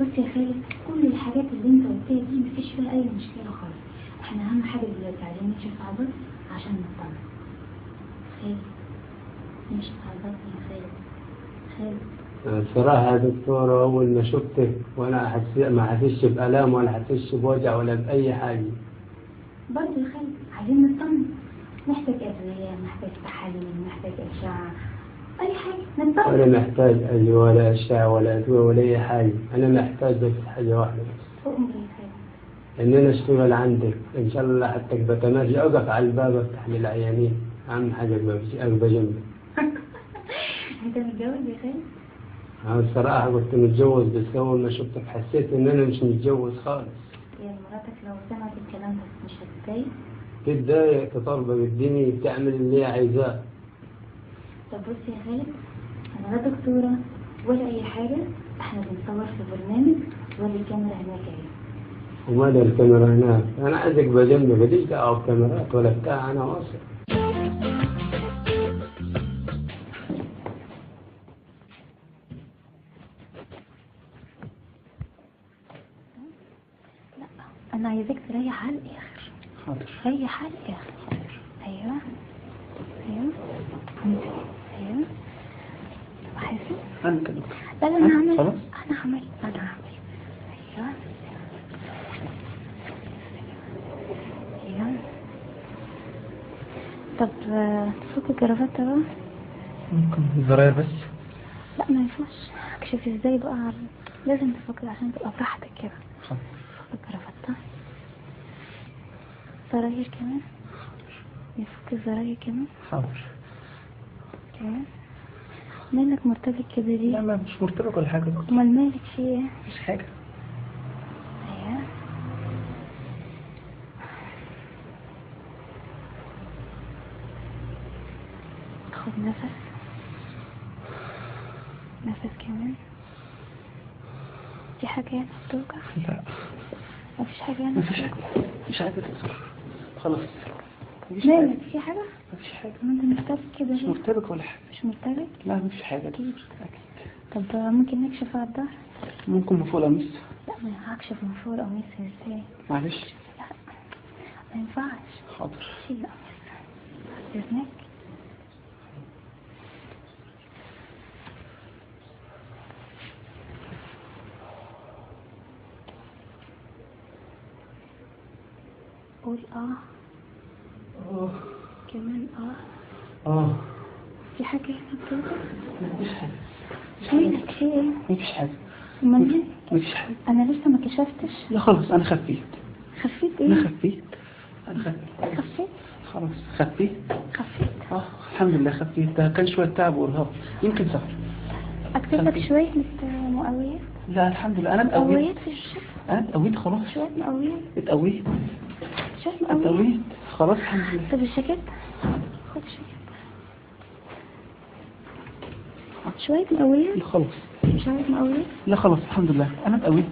بص يا خالد، كل الحاجات اللي انت قلتها دي مفيش فيها اي مشكله خالص. احنا اهم حاجه دلوقتي عايزين نكشف على البطن عشان نطمن. خالد، نكشف على البطن يا خالد. خالد الصراحة يا دكتورة أول ما شفتك وأنا ما حسيتش بألام ولا حسيتش بوجع ولا بأي حاجة. برضه يا خالد عايزين نطمن، محتاج أدوية، محتاج تحاليل، محتاج أشعة، أي حاجة نطمن. ولا محتاج أدوية ولا أشعة ولا أدوية ولا أي حاجة، أنا محتاج بس حاجة واحدة بس. تؤمر يا خالد. إن أنا أشتغل عندك إن شاء الله حتى بتماشي أقف على الباب أفتح للعيانين، أهم حاجة أبقى جنبك. أنت متجوز يا خالد؟ أنا الصراحة كنت متجوز بس أول ما شفتك حسيت إن أنا مش متجوز خالص. يا مراتك لو سمعت الكلام ده مش هتتضايق؟ تتضايق، تطالب بالدنيا بتعمل اللي هي عايزاه. طب بص يا خالد، أنا لا دكتورة ولا أي حاجة، إحنا بنصور في برنامج ولا الكاميرا هناك أهي. وماذا الكاميرا هناك؟ أنا عايزك بجنبي، ماليش دعوة بكاميرات ولا بتاع، أنا واثق. أنا عايزاك تريح على الآخر. حاضر. ريح على الآخر. أيوه أيوه أيوه. حاسس؟ أنا كده. لا أنا هعمل. خلاص. أنا هعمل. أيوه أيوه. طب تفك الجرافات بقى؟ ممكن الزراير بس؟ لا ما ينفعش. اكشف ازاي بقى؟ لازم تفكر عشان تبقى براحتك كده. حاضر. الجرافات زراير كمان. يفك الزراير كمان. حاضر. كمان. مالك مرتبك كده ليه؟ لا مش مرتبك ولا حاجة. امال مالك في ايه؟ مش حاجة. ايوه. خد نفس. نفس كمان. في حاجة هنا بتوجع؟ لا مفيش حاجة هنا. مفيش حاجة. مش عايزة تكسر. خلاص. مالك في حاجة؟ مفيش حاجة. ما انت مرتبك كده مش ليه؟ مرتبك ولا حاجة. مش مرتبك؟ لا مفيش حاجة. أكيد. أكيد. طب ممكن نكشف على الظهر؟ ممكن من فوق القميص. لا ما هكشف من فوق القميص ازاي؟ معلش. لا ما ينفعش. حاضر. شيل القميص باذنك. قول كمان في حاجة هنا بتوجع؟ مفيش حاجة. مالك في ايه؟ مفيش حاجة. امال مفيش حاجة. انا لسه ما كشفتش. لا خلاص أنا خفيت. خفيت ايه؟ أنا خفيت. خفيت؟ خلاص خفيت. خفيت؟ الحمد لله خفيت. ده كان شوية تعب وإرهاق يمكن سفر. اكتب لك شوية مقويات؟ لا الحمد لله أنا اتقويت. مقويات في الشفا. أنا اتقويت خلاص. شوية مقويات. اتقويت. شوية مقويات. اتقويت خلاص الحمد لله. طب الجاكيت؟ خد شوية. شوية مقويات؟ خلاص. شوية مقويات؟ لا خلاص الحمد لله أنا اتقويت.